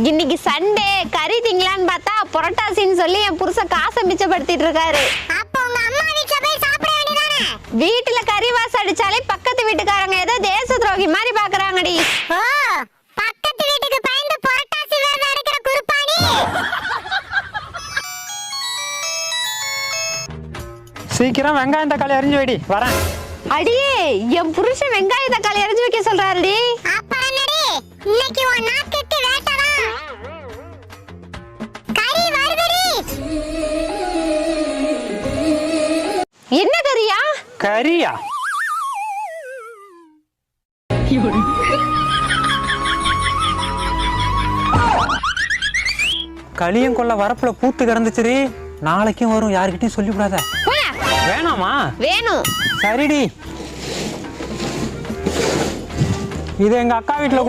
இன்னைக்கு சண்டே கறி திங்கலான்னு பார்த்தா புரட்டாசின்னு சொல்லி என் புருஷன் காசை மிச்சப்படுத்திட்டு இருக்காரு. அப்ப உங்க அம்மா வீட்ல போய் சாப்பிட வேண்டியதானே? வீட்டுல கறி வாசம் அடிச்சாலே பக்கத்து வீட்டுக்காரங்க ஏதோ தேச துரோகி மாதிரி பாக்குறாங்கடி. ஓ, பக்கத்து வீட்டுக்கு பயந்து புரட்டாசி விரதம் எடுக்கிற குருப்பாணி. சீக்கிரம் வெங்காயம் தக்காளி அரிஞ்சு வைடி, வரேன். அடியே, என் புருஷன் வெங்காய தக்காளி அரைஞ்சு வைக்க சொல்றாருடி. அப்புறம் என்னடி? இன்னைக்கு உன் நாக்குக்கு வேட்டதான். கறி வருதுடி. என்ன கறியா? கறியா? களியும் கொள்ள வரப்புல பூத்து கிடந்துச்சுரி. நாளைக்கும் வரும், யாருக்கிட்டையும் சொல்லிவிடாத. போயா. வேணாமா? வேணும். சரிடி, இது எங்க அக்கா வீட்டுல